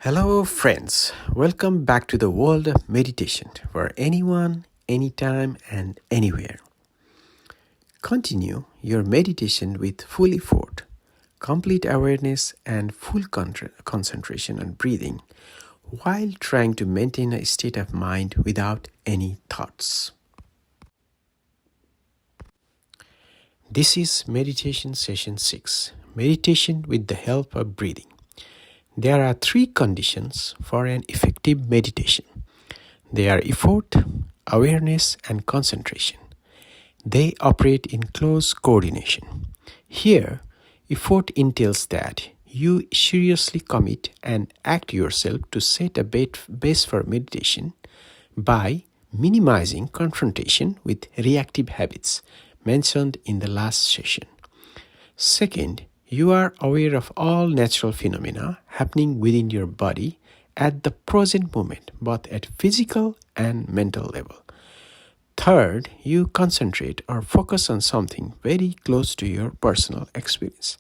Hello, friends. Welcome back to the world of meditation where anyone, anytime, and anywhere. Continue your meditation with full effort, complete awareness, and full concentration on breathing while trying to maintain a state of mind without any thoughts. This is Meditation Session 6 Meditation with the help of breathing. There are three conditions for an effective meditation. They are effort, awareness, and concentration. They operate in close coordination. Here, effort entails that you seriously commit and act yourself to set a base for meditation by minimizing confrontation with reactive habits mentioned in the last session. Second, you are aware of all natural phenomena happening within your body at the present moment, both at physical and mental level. Third, you concentrate or focus on something very close to your personal experience.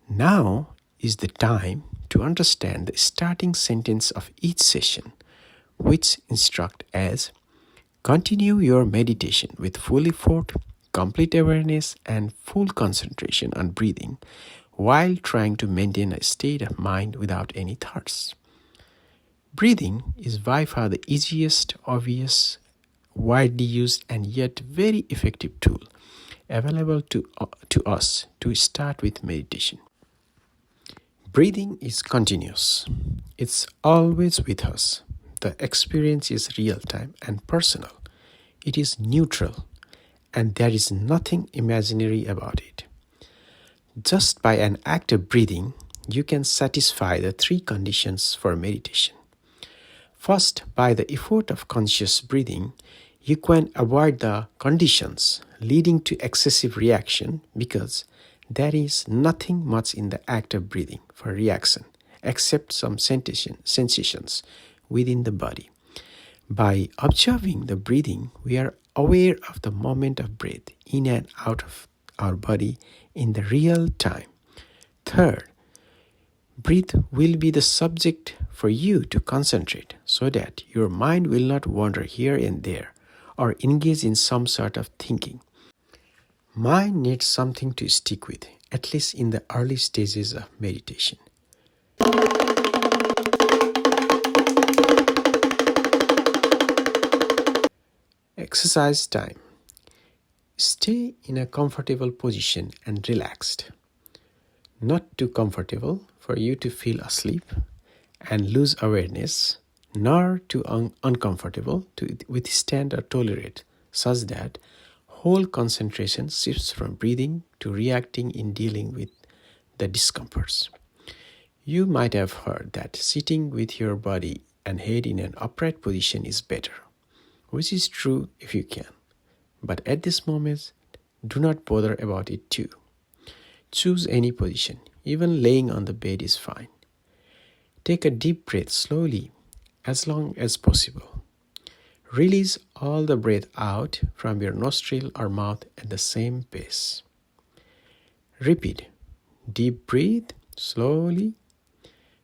Now is the time to understand the starting sentence of each session, which instruct as continue your meditation with full effort, complete awareness, and full concentration on breathing while trying to maintain a state of mind without any thoughts. Breathing is by far the easiest, obvious, widely used, and yet very effective tool available to us to start with meditation. Breathing is continuous. It's always with us. The experience is real-time and personal. It is neutral, and there is nothing imaginary about it. Just by an act of breathing, you can satisfy the three conditions for meditation. First, by the effort of conscious breathing, you can avoid the conditions leading to excessive reaction because there is nothing much in the act of breathing for reaction except some sensations within the body. By observing the breathing, we are aware of the moment of breath in and out of our body in the real time. Third, breath will be the subject for you to concentrate so that your mind will not wander here and there or engage in some sort of thinking. Mind needs something to stick with, at least in the early stages of meditation. Exercise time. Stay in a comfortable position and relaxed. Not too comfortable for you to feel asleep and lose awareness, nor too uncomfortable to withstand or tolerate, such that whole concentration shifts from breathing to reacting in dealing with the discomforts. You might have heard that sitting with your body and head in an upright position is better, which is true if you can. But at this moment, do not bother about it too. Choose any position, even laying on the bed is fine. Take a deep breath slowly, as long as possible. Release all the breath out from your nostril or mouth at the same pace. Repeat. Deep breath, slowly.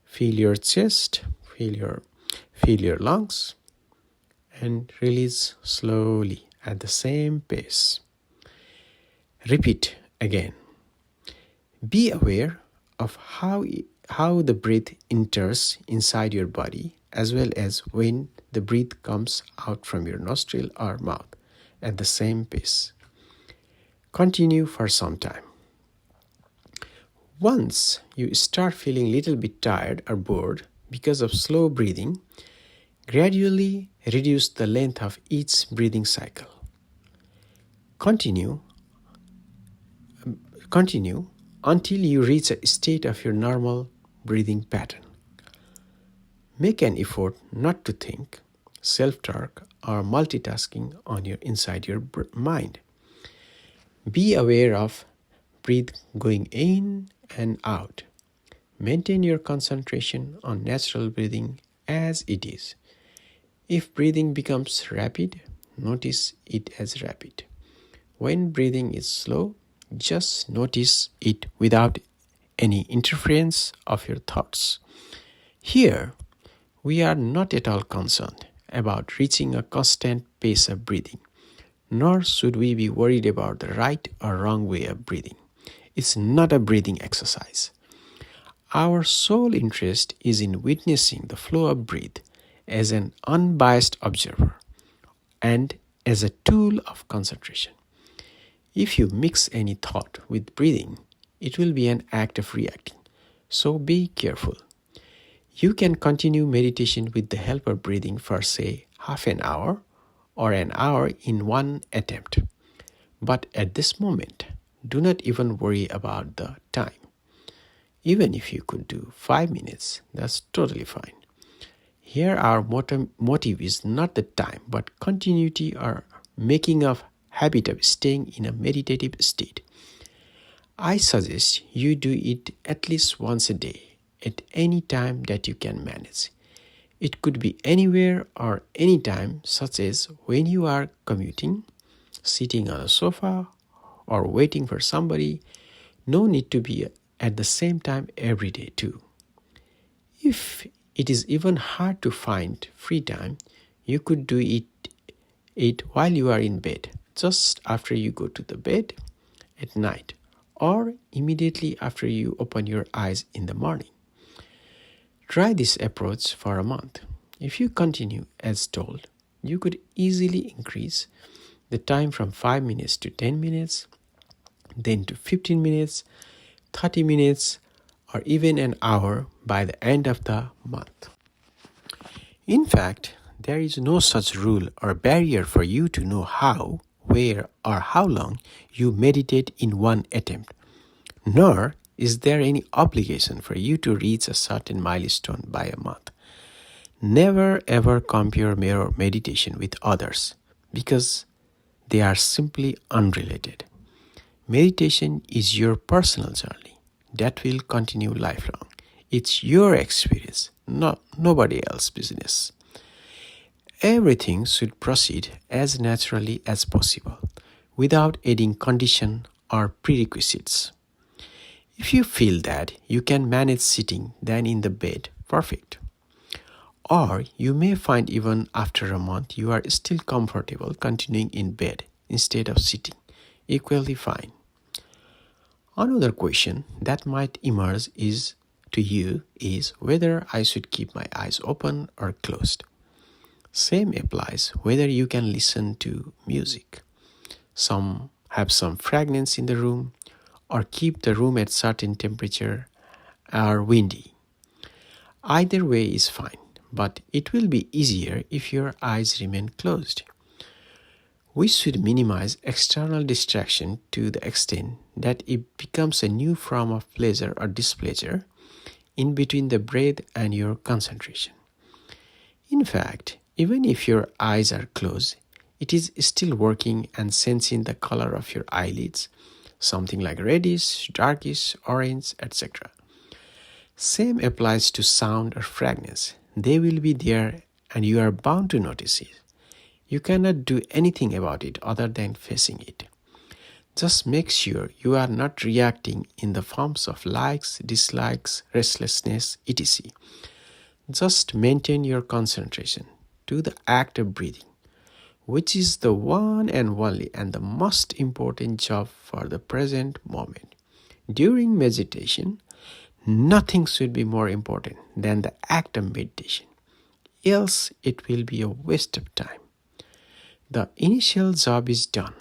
Feel your chest, feel your lungs, and release slowly at the same pace. Repeat again. Be aware of how the breath enters inside your body as well as when the breath comes out from your nostril or mouth at the same pace. Continue for some time. Once you start feeling a little bit tired or bored because of slow breathing, gradually reduce the length of each breathing cycle. Continue until you reach a state of your normal breathing pattern. Make an effort not to think, self-talk, or multitasking inside your mind. Be aware of breath going in and out. Maintain your concentration on natural breathing as it is. If breathing becomes rapid, notice it as rapid. When breathing is slow, just notice it without any interference of your thoughts. Here, we are not at all concerned about reaching a constant pace of breathing, nor should we be worried about the right or wrong way of breathing. It's not a breathing exercise. Our sole interest is in witnessing the flow of breath as an unbiased observer and as a tool of concentration. If you mix any thought with breathing, it will be an act of reacting. So be careful. You can continue meditation with the help of breathing for, say, half an hour or an hour in one attempt. But at this moment, do not even worry about the time. Even if you could do 5 minutes, that's totally fine. Here our motive is not the time, but continuity or making a habit of staying in a meditative state. I suggest you do it at least once a day, at any time that you can manage. It could be anywhere or anytime, such as when you are commuting, sitting on a sofa, or waiting for somebody. No need to be at the same time every day too. If it is even hard to find free time, you could do it while you are in bed, just after you go to the bed at night, or immediately after you open your eyes in the morning. Try this approach for a month. If you continue as told, you could easily increase the time from 5 minutes to 10 minutes, then to 15 minutes, 30 minutes, or even an hour by the end of the month. In fact, there is no such rule or barrier for you to know how, where, or how long you meditate in one attempt, nor is there any obligation for you to reach a certain milestone by a month. Never ever compare your meditation with others because they are simply unrelated. Meditation is your personal journey that will continue lifelong. It's your experience, not nobody else's business. Everything should proceed as naturally as possible, without adding condition or prerequisites. If you feel that you can manage sitting then in the bed, perfect. Or you may find even after a month you are still comfortable continuing in bed instead of sitting, equally fine. Another question that might emerge to you is whether I should keep my eyes open or closed. Same applies whether you can listen to music, have some fragrance in the room, or keep the room at certain temperature or windy. Either way is fine, but it will be easier if your eyes remain closed. We should minimize external distraction to the extent that it becomes a new form of pleasure or displeasure in between the breath and your concentration. In fact, even if your eyes are closed, it is still working and sensing the color of your eyelids, something like reddish, darkish, orange, etc. Same applies to sound or fragrance. They will be there and you are bound to notice it. You cannot do anything about it other than facing it. Just make sure you are not reacting in the forms of likes, dislikes, restlessness, etc. Just maintain your concentration to the act of breathing, which is the one and only and the most important job for the present moment. During meditation, nothing should be more important than the act of meditation, else it will be a waste of time. The initial job is done.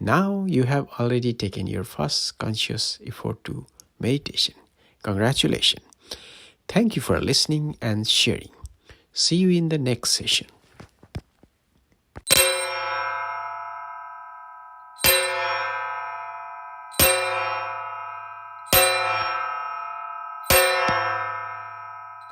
Now you have already taken your first conscious effort to meditation. Congratulations. Thank you for listening and sharing. See you in the next session.